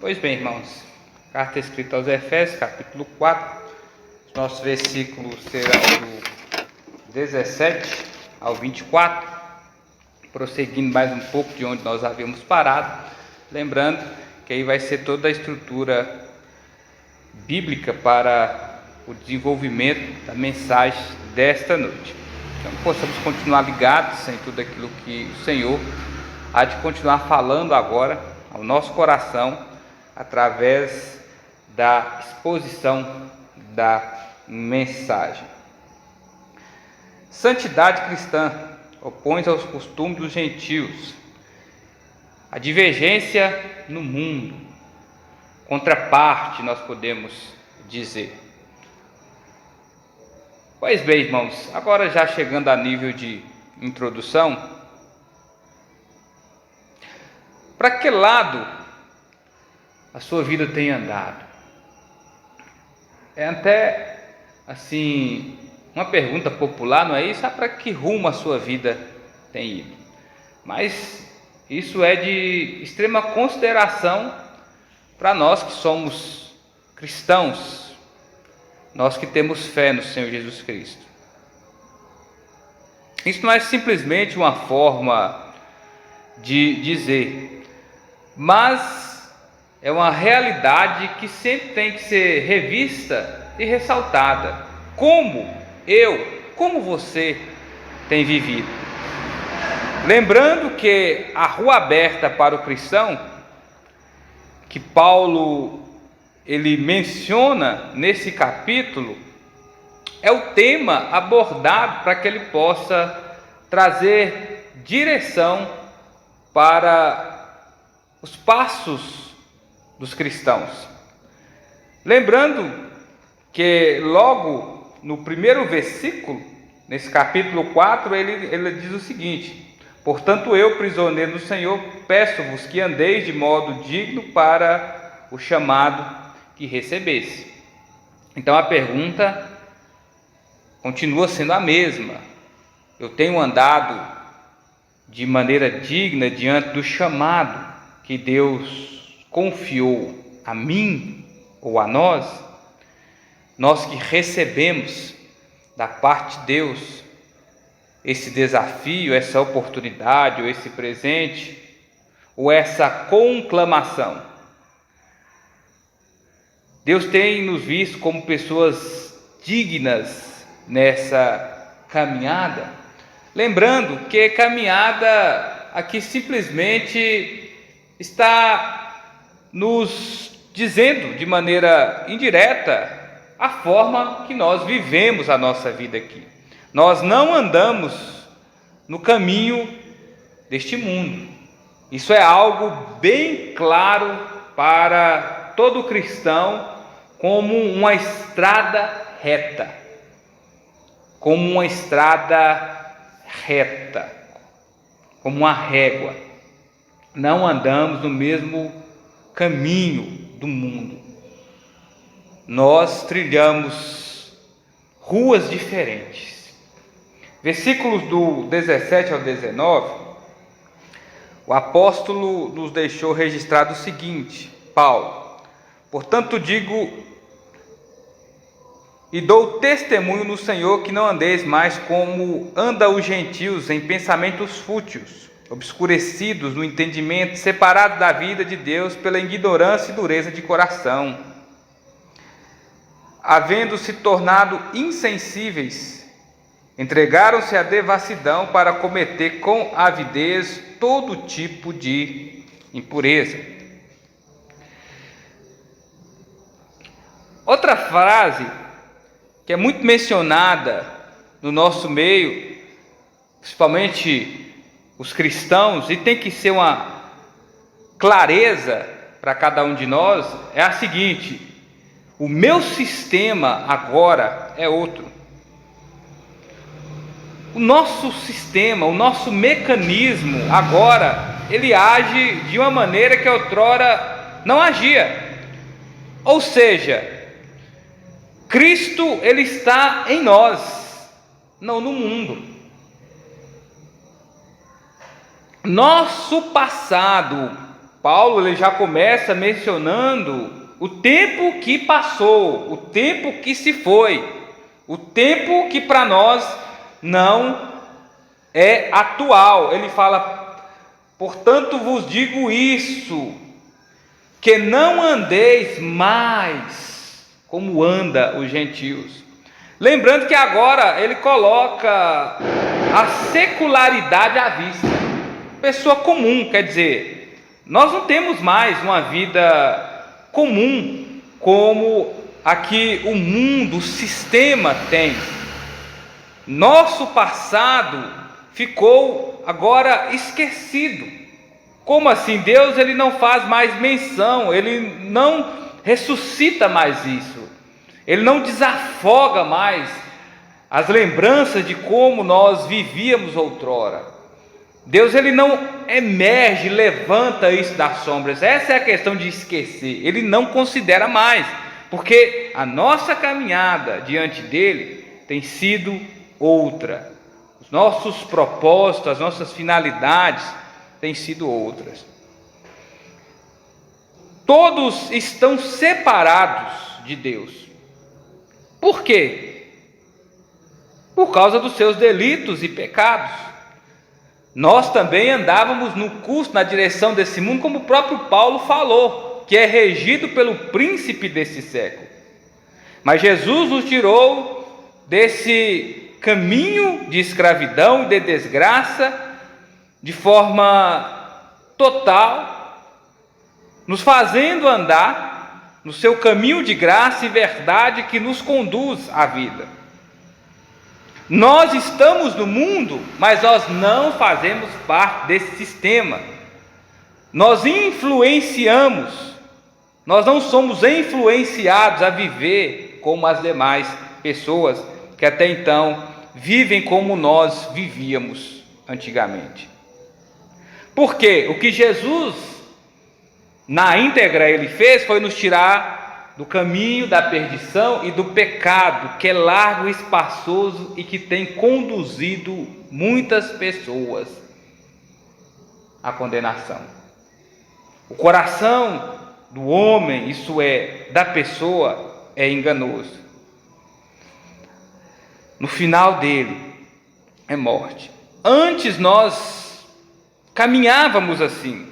Pois bem, irmãos, carta escrita aos Efésios, capítulo 4, os nossos versículos serão do 17 ao 24, prosseguindo mais um pouco de onde nós havíamos parado, lembrando que aí vai ser toda a estrutura bíblica para o desenvolvimento da mensagem desta noite. Então, possamos continuar ligados em tudo aquilo que o Senhor há de continuar falando agora ao nosso coração, através da exposição da mensagem. Santidade cristã opõe-se aos costumes dos gentios, a divergência no mundo, contraparte, nós podemos dizer. Pois bem, irmãos, agora já chegando a nível de introdução, para que lado a sua vida tem andado? É até assim uma pergunta popular, não é isso? Para que rumo a sua vida tem ido? Mas isso é de extrema consideração para nós que somos cristãos, nós que temos fé no Senhor Jesus Cristo. Isso não é simplesmente uma forma de dizer, mas é uma realidade que sempre tem que ser revista e ressaltada. Como você tem vivido? Lembrando que a rua aberta para o cristão, que Paulo ele menciona nesse capítulo, é o tema abordado para que ele possa trazer direção para os passos dos cristãos. Lembrando que logo no primeiro versículo, nesse capítulo 4, ele diz o seguinte: portanto eu, prisioneiro do Senhor, peço-vos que andeis de modo digno para o chamado que recebesse. Então a pergunta continua sendo a mesma: eu tenho andado de maneira digna diante do chamado que Deus confiou a mim ou a nós? Nós que recebemos da parte de Deus esse desafio, essa oportunidade, ou esse presente, ou essa conclamação. Deus tem nos visto como pessoas dignas nessa caminhada, lembrando que caminhada aqui simplesmente está nos dizendo de maneira indireta a forma que nós vivemos a nossa vida aqui. Nós não andamos no caminho deste mundo. Isso é algo bem claro para todo cristão, como uma estrada reta. Como uma estrada reta, como uma régua. Não andamos no mesmo caminho do mundo. Nós trilhamos ruas diferentes. Versículos do 17 ao 19, o apóstolo nos deixou registrado o seguinte: Paulo, portanto digo e dou testemunho no Senhor que não andeis mais como andam os gentios, em pensamentos fúteis, obscurecidos no entendimento, separados da vida de Deus pela ignorância e dureza de coração, havendo se tornado insensíveis, entregaram-se à devassidão para cometer com avidez todo tipo de impureza. Outra frase que é muito mencionada no nosso meio, principalmente os cristãos, e tem que ser uma clareza para cada um de nós, é a seguinte: o meu sistema agora é outro. O nosso sistema, o nosso mecanismo agora, ele age de uma maneira que outrora não agia. Ou seja, Cristo ele está em nós, não no mundo. Nosso passado Paulo ele já começa mencionando o tempo que passou, o tempo que se foi, o tempo que para nós não é atual. Ele fala: portanto vos digo isso, que não andeis mais como anda os gentios. Lembrando que agora ele coloca a secularidade à vista. Pessoa comum, quer dizer, nós não temos mais uma vida comum como aqui o mundo, o sistema tem. Nosso passado ficou agora esquecido. Como assim? Deus ele não faz mais menção, ele não ressuscita mais isso, ele não desafoga mais as lembranças de como nós vivíamos outrora. Deus ele não emerge, levanta isso das sombras. Essa é a questão de esquecer. Ele não considera mais, porque a nossa caminhada diante dele tem sido outra. Os nossos propósitos, as nossas finalidades têm sido outras. Todos estão separados de Deus. Por quê? Por causa dos seus delitos e pecados. Nós também andávamos no curso, na direção desse mundo, como o próprio Paulo falou, que é regido pelo príncipe desse século. Mas Jesus nos tirou desse caminho de escravidão e de desgraça de forma total, nos fazendo andar no seu caminho de graça e verdade que nos conduz à vida. Nós estamos no mundo, mas nós não fazemos parte desse sistema. Nós influenciamos, nós não somos influenciados a viver como as demais pessoas que até então vivem como nós vivíamos antigamente. Porque o que Jesus, na íntegra, ele fez foi nos tirar do caminho da perdição e do pecado, que é largo e espaçoso e que tem conduzido muitas pessoas à condenação. O coração do homem, isso é, da pessoa, é enganoso. No final dele é morte. Antes nós caminhávamos assim.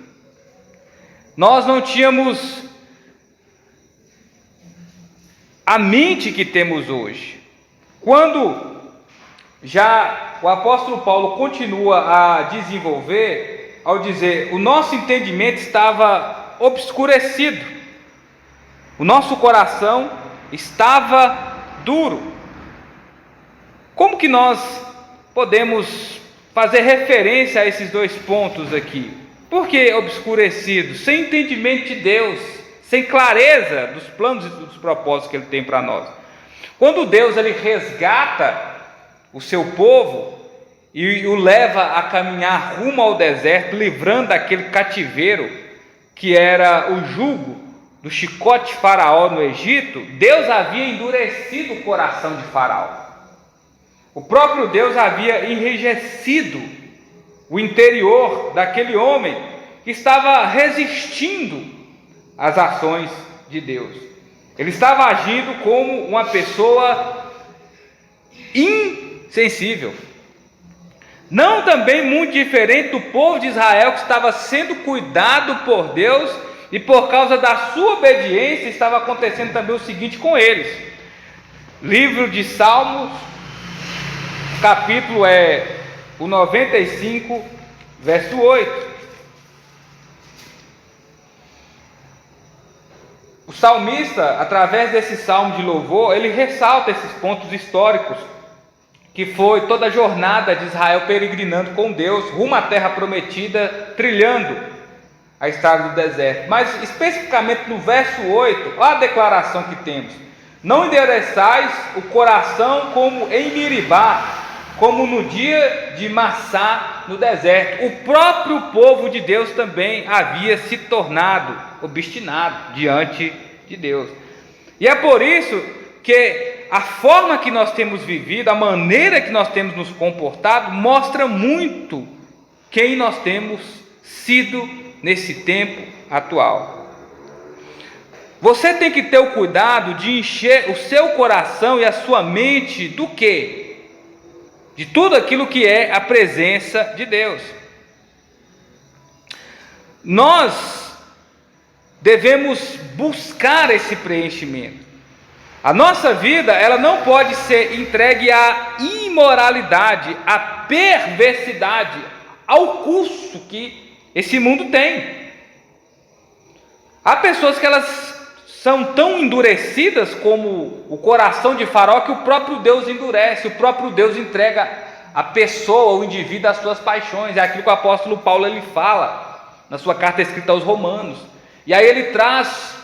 Nós não tínhamos a mente que temos hoje. Quando já o apóstolo Paulo continua a desenvolver, ao dizer, o nosso entendimento estava obscurecido, o nosso coração estava duro. Como que nós podemos fazer referência a esses dois pontos aqui? Por que obscurecido? Sem entendimento de Deus, sem clareza dos planos e dos propósitos que Ele tem para nós. Quando Deus ele resgata o seu povo e o leva a caminhar rumo ao deserto, livrando daquele cativeiro que era o jugo do chicote de Faraó no Egito, Deus havia endurecido o coração de Faraó. O próprio Deus havia enrijecido o interior daquele homem que estava resistindo às ações de Deus. Ele estava agindo como uma pessoa insensível. Não também muito diferente do povo de Israel, que estava sendo cuidado por Deus, e por causa da sua obediência estava acontecendo também o seguinte com eles. Livro de Salmos, capítulo é o 95, verso 8. O salmista, através desse salmo de louvor, ele ressalta esses pontos históricos, que foi toda a jornada de Israel peregrinando com Deus, rumo à terra prometida, trilhando a estrada do deserto. Mas especificamente no verso 8, olha a declaração que temos: não endereçais o coração como em Miribá, como no dia de Massá no deserto. O próprio povo de Deus também havia se tornado obstinado diante de Deus. E é por isso que a forma que nós temos vivido, a maneira que nós temos nos comportado, mostra muito quem nós temos sido nesse tempo atual. Você tem que ter o cuidado de encher o seu coração e a sua mente do quê? De tudo aquilo que é a presença de Deus. Nós devemos buscar esse preenchimento. A nossa vida, ela não pode ser entregue à imoralidade, à perversidade, ao custo que esse mundo tem. Há pessoas que elas são tão endurecidas como o coração de Faraó, que o próprio Deus endurece, o próprio Deus entrega a pessoa, o indivíduo, às suas paixões. É aquilo que o apóstolo Paulo ele fala na sua carta escrita aos Romanos. E aí ele traz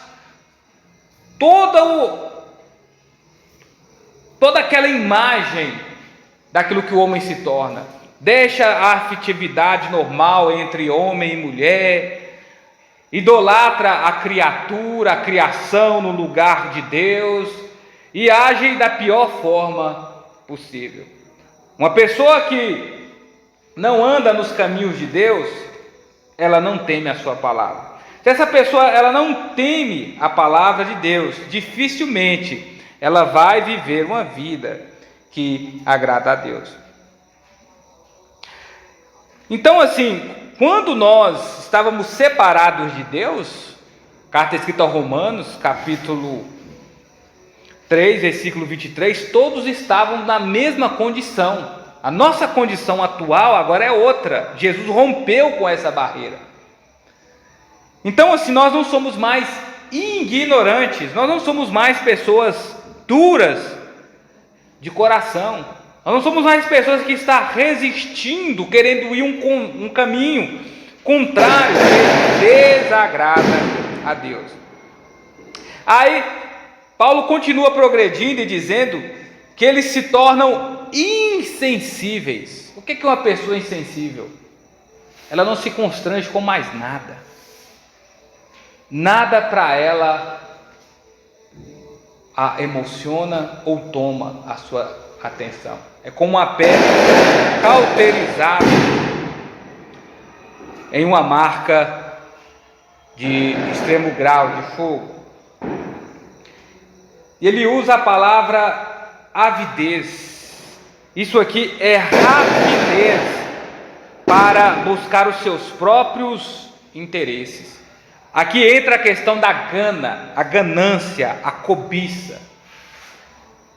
toda aquela imagem daquilo que o homem se torna. Deixa a afetividade normal entre homem e mulher, idolatra a criatura, a criação no lugar de Deus e age da pior forma possível. Uma pessoa que não anda nos caminhos de Deus, ela não teme a sua palavra. Se essa pessoa ela não teme a palavra de Deus, dificilmente ela vai viver uma vida que agrada a Deus. Então, assim, quando nós estávamos separados de Deus, carta escrita aos Romanos, capítulo 3, versículo 23, todos estavam na mesma condição. A nossa condição atual agora é outra. Jesus rompeu com essa barreira. Então, assim, nós não somos mais ignorantes, nós não somos mais pessoas duras de coração. Nós não somos mais pessoas que estão resistindo, querendo ir um caminho contrário, que desagrada a Deus. Aí, Paulo continua progredindo e dizendo que eles se tornam insensíveis. O que é uma pessoa insensível? Ela não se constrange com mais nada. Nada para ela a emociona ou toma a sua atenção. É como uma pedra cauterizada em uma marca de extremo grau de fogo. E ele usa a palavra avidez. Isso aqui é rapidez para buscar os seus próprios interesses. Aqui entra a questão da gana, a ganância, a cobiça.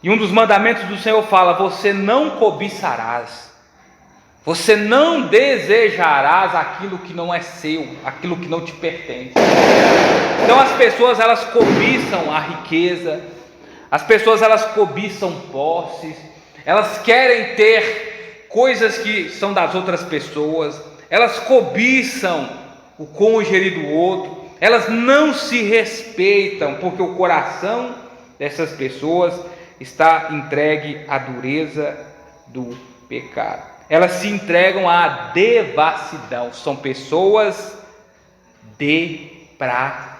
E um dos mandamentos do Senhor fala: você não cobiçarás, você não desejarás aquilo que não é seu, aquilo que não te pertence. Então as pessoas elas cobiçam a riqueza, as pessoas elas cobiçam posses, elas querem ter coisas que são das outras pessoas, elas cobiçam o cônjuge do outro, elas não se respeitam, porque o coração dessas pessoas está entregue à dureza do pecado. Elas se entregam à devassidão. São pessoas depravadas.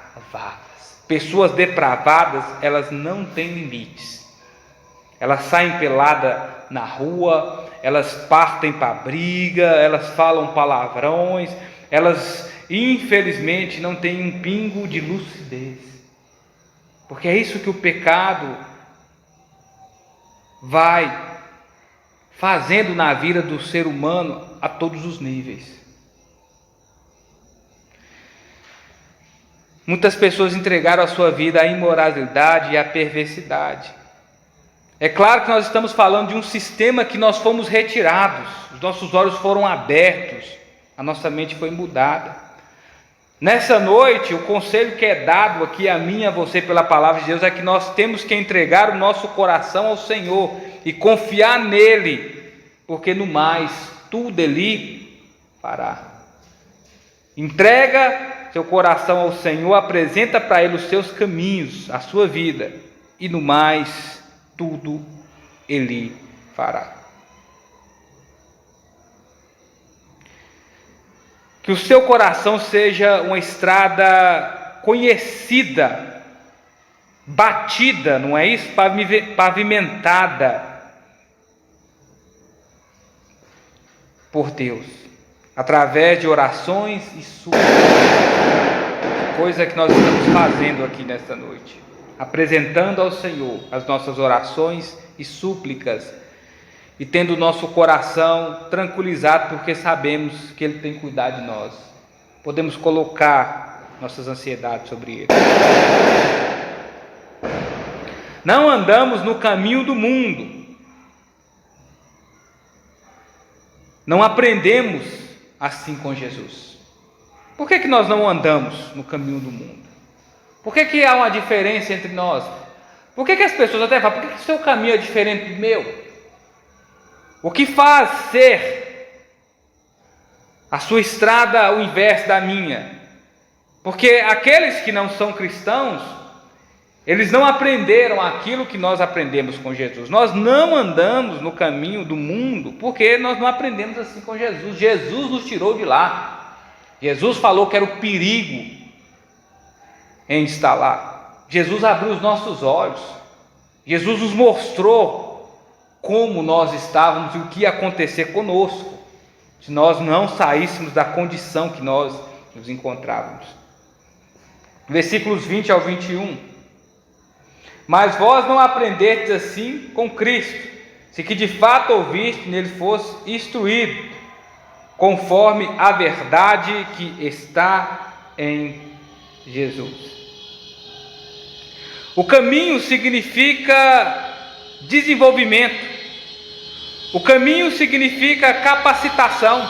Pessoas depravadas, elas não têm limites. Elas saem pelada na rua, elas partem para briga, elas falam palavrões, elas infelizmente não têm um pingo de lucidez. Porque é isso que o pecado vai fazendo na vida do ser humano a todos os níveis. Muitas pessoas entregaram a sua vida à imoralidade e à perversidade. É claro que nós estamos falando de um sistema que nós fomos retirados, os nossos olhos foram abertos, a nossa mente foi mudada. Nessa noite, o conselho que é dado aqui a mim e a você pela palavra de Deus é que nós temos que entregar o nosso coração ao Senhor e confiar nele, porque no mais tudo Ele fará. Entrega seu coração ao Senhor, apresenta para Ele os seus caminhos, a sua vida, e no mais tudo Ele fará. Que o seu coração seja uma estrada conhecida, batida, não é isso? Pavimentada por Deus, através de orações e súplicas, coisa que nós estamos fazendo aqui nesta noite, apresentando ao Senhor as nossas orações e súplicas, e tendo o nosso coração tranquilizado, porque sabemos que Ele tem cuidado de nós. Podemos colocar nossas ansiedades sobre Ele. Não andamos no caminho do mundo. Não aprendemos assim com Jesus. Por que nós não andamos no caminho do mundo? Por que há uma diferença entre nós? Por que as pessoas até falam, por que o seu caminho é diferente do meu? O que faz ser a sua estrada o inverso da minha? Porque aqueles que não são cristãos, eles não aprenderam aquilo que nós aprendemos com Jesus. Nós não andamos no caminho do mundo, porque nós não aprendemos assim com Jesus. Jesus nos tirou de lá. Jesus falou que era o perigo em estar lá. Jesus abriu os nossos olhos. Jesus nos mostrou como nós estávamos e o que ia acontecer conosco, se nós não saíssemos da condição que nós nos encontrávamos. Versículos 20 ao 21. Mas vós não aprendestes assim com Cristo, se que de fato ouviste nele fosse instruído, conforme a verdade que está em Jesus. O caminho significa desenvolvimento. O caminho significa capacitação.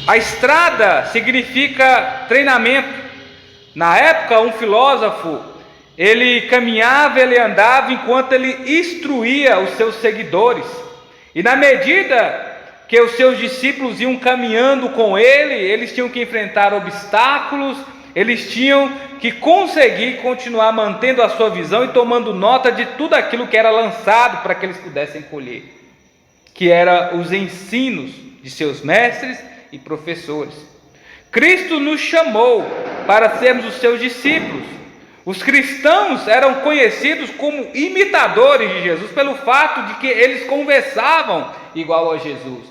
A estrada significa treinamento. Na época, um filósofo, ele caminhava, ele andava enquanto ele instruía os seus seguidores. E na medida que os seus discípulos iam caminhando com ele, eles tinham que enfrentar obstáculos, eles tinham que conseguir continuar mantendo a sua visão e tomando nota de tudo aquilo que era lançado para que eles pudessem colher, que eram os ensinos de seus mestres e professores. Cristo nos chamou para sermos os seus discípulos. Os cristãos eram conhecidos como imitadores de Jesus pelo fato de que eles conversavam igual a Jesus,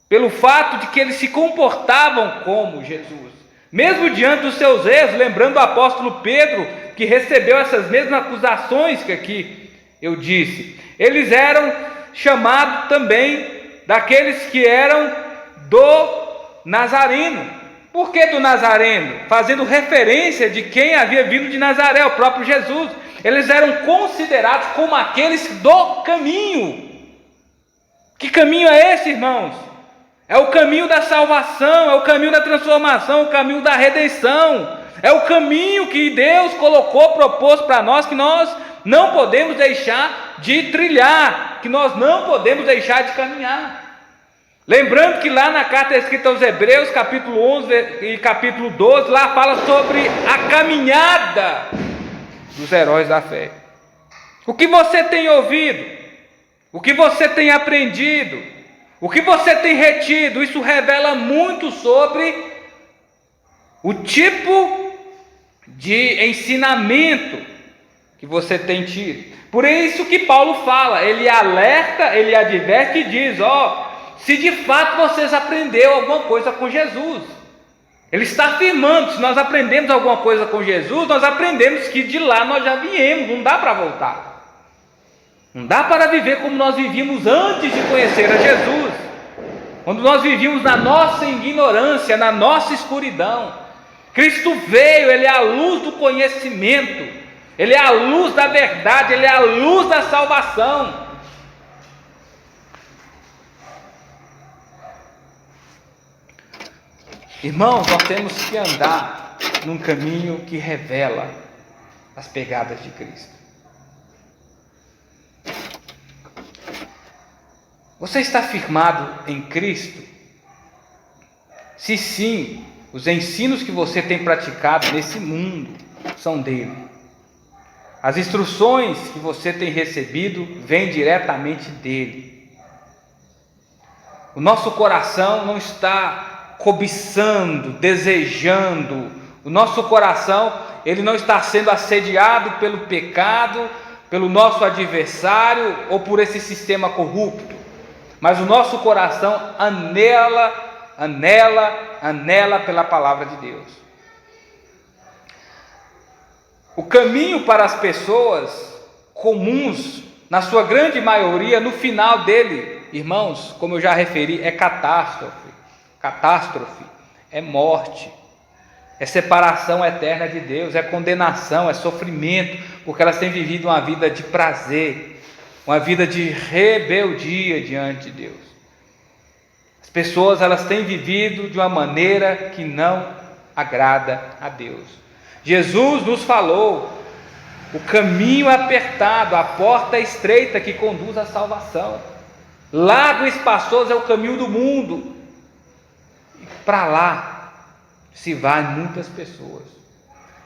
pelo fato de que eles se comportavam como Jesus, mesmo diante dos seus erros. Lembrando o apóstolo Pedro, que recebeu essas mesmas acusações que aqui eu disse, eles eram chamados também daqueles que eram do Nazareno. Por que do Nazareno? Fazendo referência de quem havia vindo de Nazaré, o próprio Jesus. Eles eram considerados como aqueles do caminho. Que caminho é esse, irmãos? É o caminho da salvação, é o caminho da transformação, o caminho da redenção. É o caminho que Deus colocou, propôs para nós, que nós não podemos deixar de trilhar, que nós não podemos deixar de caminhar. Lembrando que lá na carta escrita aos Hebreus, capítulo 11 e capítulo 12, lá fala sobre a caminhada dos heróis da fé. O que você tem ouvido, o que você tem aprendido, o que você tem retido, isso revela muito sobre o tipo de ensinamento que você tem tido. Por isso que Paulo fala, ele alerta, ele adverte e diz, se de fato vocês aprenderam alguma coisa com Jesus. Ele está afirmando, se nós aprendemos alguma coisa com Jesus, nós aprendemos que de lá nós já viemos, não dá para voltar. Não dá para viver como nós vivíamos antes de conhecer a Jesus, quando nós vivíamos na nossa ignorância, na nossa escuridão. Cristo veio, Ele é a luz do conhecimento, Ele é a luz da verdade, Ele é a luz da salvação. Irmãos, nós temos que andar num caminho que revela as pegadas de Cristo. Você está firmado em Cristo? Se sim, os ensinos que você tem praticado nesse mundo são dele. As instruções que você tem recebido vêm diretamente dele. O nosso coração não está cobiçando, desejando. O nosso coração, ele não está sendo assediado pelo pecado, pelo nosso adversário ou por esse sistema corrupto, mas o nosso coração anela anela pela palavra de Deus. O caminho para as pessoas comuns, na sua grande maioria, no final dele, irmãos, como eu já referi, é catástrofe, é morte, é separação eterna de Deus, é condenação, é sofrimento, porque elas têm vivido uma vida de prazer, uma vida de rebeldia diante de Deus. As pessoas, elas têm vivido de uma maneira que não agrada a Deus. Jesus nos falou: o caminho apertado, a porta estreita que conduz à salvação. Largo e espaçoso é o caminho do mundo. E para lá se vai muitas pessoas.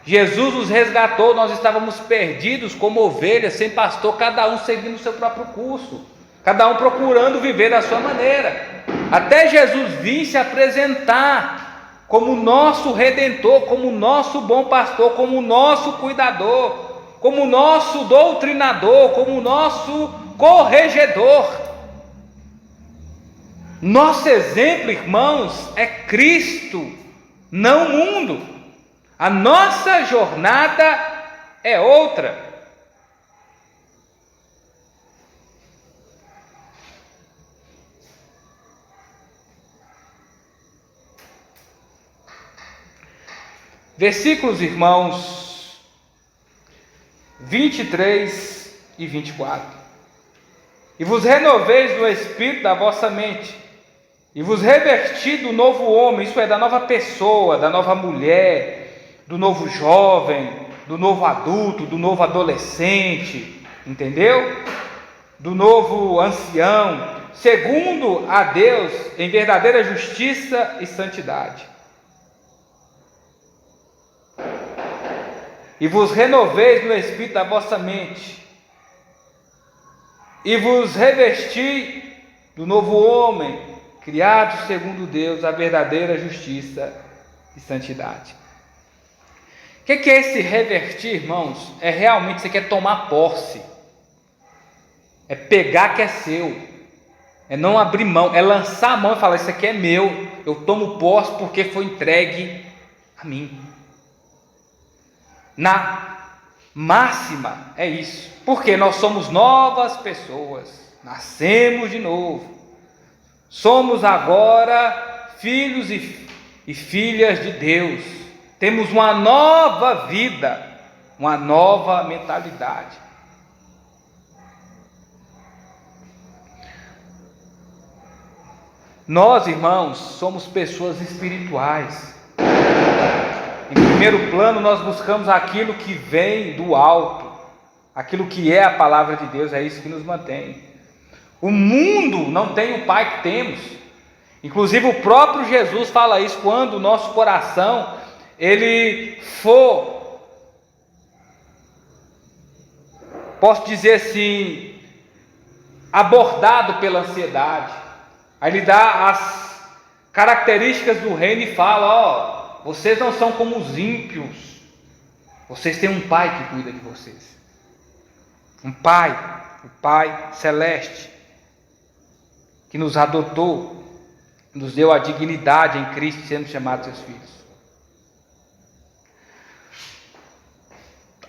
Jesus nos resgatou, nós estávamos perdidos como ovelhas, sem pastor, cada um seguindo o seu próprio curso, cada um procurando viver da sua maneira, até Jesus vir se apresentar como nosso Redentor, como nosso bom pastor, como nosso cuidador, como nosso doutrinador, como nosso corregedor. Nosso exemplo, irmãos, é Cristo, não o mundo. A nossa jornada é outra. Versículos, irmãos, 23 e 24. E vos renoveis no espírito da vossa mente, e vos revesti do novo homem, isso é, da nova pessoa, da nova mulher, do novo jovem, do novo adulto, do novo adolescente, entendeu? Do novo ancião, segundo a Deus, em verdadeira justiça e santidade. E vos renoveis no espírito da vossa mente, e vos revesti do novo homem, criado segundo Deus, a verdadeira justiça e santidade. O que é esse revertir, irmãos? É realmente, você quer tomar posse, é pegar que é seu, é não abrir mão, é lançar a mão e falar: isso aqui é meu, eu tomo posse porque foi entregue a mim. Na máxima é isso, porque nós somos novas pessoas, nascemos de novo, somos agora filhos e filhas de Deus, temos uma nova vida, uma nova mentalidade. Nós, irmãos, somos pessoas espirituais. Em primeiro plano, nós buscamos aquilo que vem do alto, aquilo que é a palavra de Deus, é isso que nos mantém. O mundo não tem o Pai que temos. Inclusive o próprio Jesus fala isso, quando o nosso coração ele for, posso dizer assim, abordado pela ansiedade. Aí ele dá as características do reino e fala: vocês não são como os ímpios, vocês têm um Pai que cuida de vocês. Um Pai, o Pai celeste, que nos adotou, nos deu a dignidade em Cristo, sendo chamados seus filhos.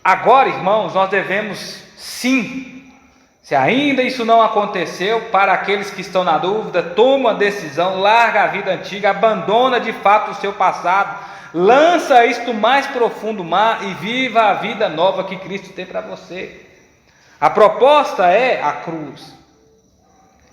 Agora, irmãos, nós devemos sim, se ainda isso não aconteceu, para aqueles que estão na dúvida, toma a decisão, larga a vida antiga, abandona de fato o seu passado, lança isto mais profundo mar e viva a vida nova que Cristo tem para você. A proposta é a cruz,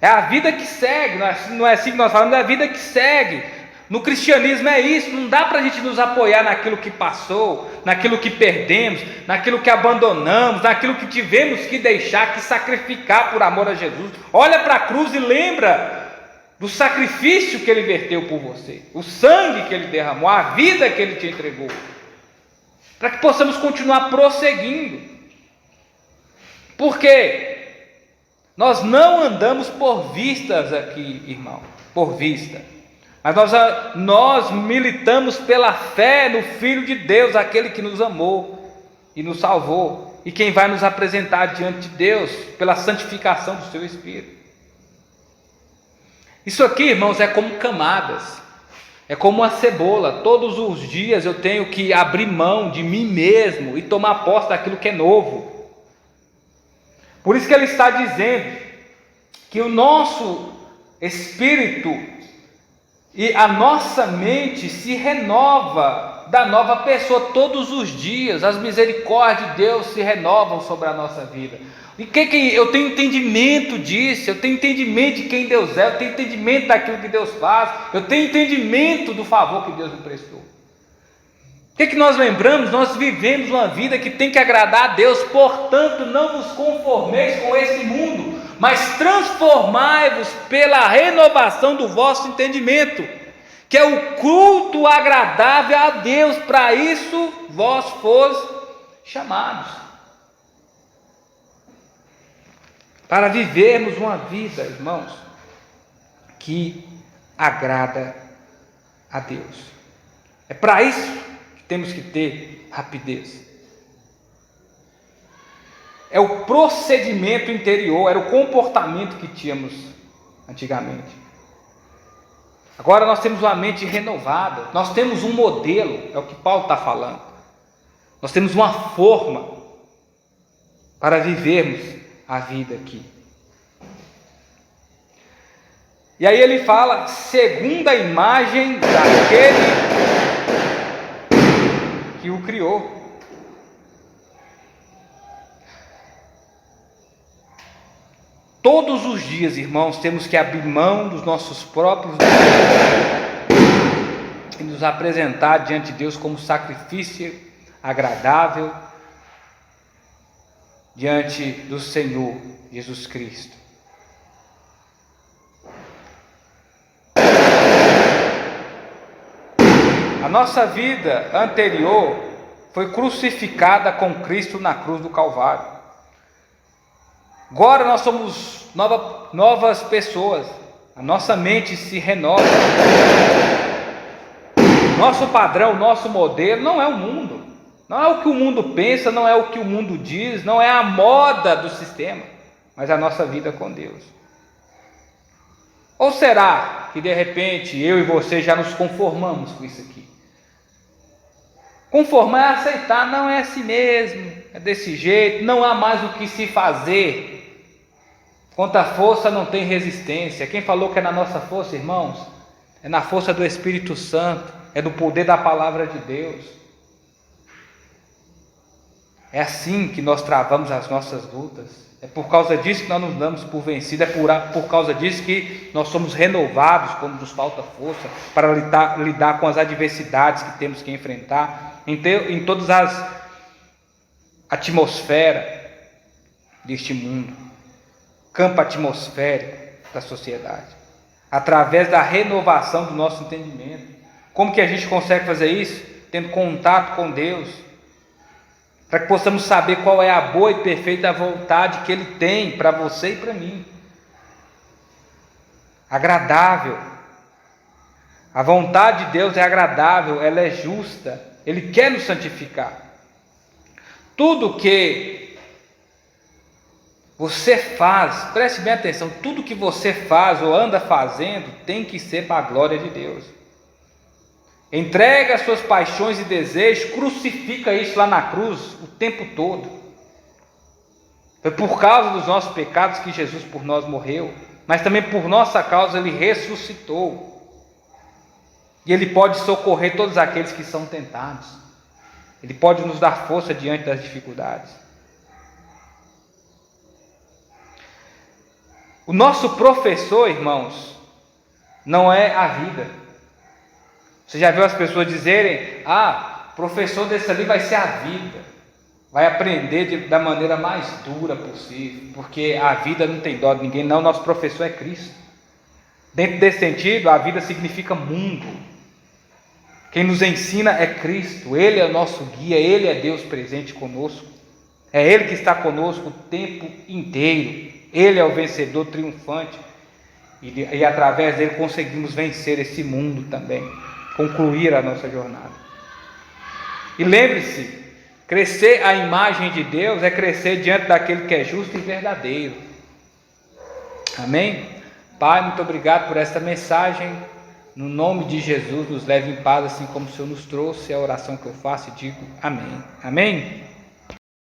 é a vida que segue, não é assim que nós falamos, é a vida que segue. No cristianismo é isso, não dá para a gente nos apoiar naquilo que passou, naquilo que perdemos, naquilo que abandonamos, naquilo que tivemos que deixar, que sacrificar por amor a Jesus. Olha para a cruz e lembra do sacrifício que Ele verteu por você, o sangue que Ele derramou, a vida que Ele te entregou, para que possamos continuar prosseguindo. Por quê? Nós não andamos por vistas aqui, irmão, por vista, mas nós militamos pela fé no Filho de Deus, aquele que nos amou e nos salvou, e quem vai nos apresentar diante de Deus pela santificação do seu Espírito. Isso aqui, irmãos, é como camadas. É como uma cebola, todos os dias eu tenho que abrir mão de mim mesmo e tomar posse daquilo que é novo. Por isso que ele está dizendo que o nosso espírito e a nossa mente se renova da nova pessoa todos os dias. As misericórdias de Deus se renovam sobre a nossa vida. E que eu tenho entendimento disso, eu tenho entendimento de quem Deus é, eu tenho entendimento daquilo que Deus faz, eu tenho entendimento do favor que Deus me prestou. O que nós lembramos? Nós vivemos uma vida que tem que agradar a Deus, portanto não vos conformeis com esse mundo, mas transformai-vos pela renovação do vosso entendimento, que é o culto agradável a Deus. Para isso vós fostes chamados, para vivermos uma vida, irmãos, que agrada a Deus. É para isso que temos que ter rapidez. É o procedimento interior, era o comportamento que tínhamos antigamente. Agora nós temos uma mente renovada, nós temos um modelo, é o que Paulo está falando. Nós temos uma forma para vivermos a vida aqui. E aí ele fala, segundo a imagem daquele que o criou. Todos os dias, irmãos, temos que abrir mão dos nossos próprios desejos e nos apresentar diante de Deus como sacrifício agradável diante do Senhor Jesus Cristo. A nossa vida anterior foi crucificada com Cristo na cruz do Calvário. Agora nós somos novas pessoas, a nossa mente se renova. Nosso padrão, nosso modelo não é o mundo, não é o que o mundo pensa, não é o que o mundo diz, não é a moda do sistema, mas a nossa vida com Deus. Ou será que de repente eu e você já nos conformamos com isso aqui? Conformar é aceitar, não é assim mesmo, é desse jeito, não há mais o que se fazer. Contra a força não tem resistência. Quem falou que é na nossa força, irmãos? É na força do Espírito Santo, é no poder da palavra de Deus. É assim que nós travamos as nossas lutas. É por causa disso que nós nos damos por vencidos. É por causa disso que nós somos renovados quando nos falta força para lidar com as adversidades que temos que enfrentar em todas as atmosferas deste mundo, campo atmosférico da sociedade, através da renovação do nosso entendimento. Como que a gente consegue fazer isso? Tendo contato com Deus, para que possamos saber qual é a boa e perfeita vontade que Ele tem para você e para mim. Agradável. A vontade de Deus é agradável, ela é justa, Ele quer nos santificar. Tudo que você faz, preste bem atenção, tudo que você faz ou anda fazendo tem que ser para a glória de Deus. Entrega as suas paixões e desejos, crucifica isso lá na cruz o tempo todo. Foi por causa dos nossos pecados que Jesus por nós morreu, mas também por nossa causa Ele ressuscitou. E Ele pode socorrer todos aqueles que são tentados. Ele pode nos dar força diante das dificuldades. O nosso professor, irmãos, não é a vida. Você já viu as pessoas dizerem: professor desse ali vai ser a vida, vai aprender da maneira mais dura possível, porque a vida não tem dó de ninguém. Não, nosso professor é Cristo. Dentro desse sentido, a vida significa mundo. Quem nos ensina é Cristo, Ele é o nosso guia, Ele é Deus presente conosco, é Ele que está conosco o tempo inteiro, Ele é o vencedor triunfante, e através dele conseguimos vencer esse mundo também, concluir a nossa jornada. E lembre-se, crescer à imagem de Deus é crescer diante daquele que é justo e verdadeiro. Amém? Pai, muito obrigado por esta mensagem. No nome de Jesus, nos leve em paz, assim como o Senhor nos trouxe. É a oração que eu faço e digo amém. Amém?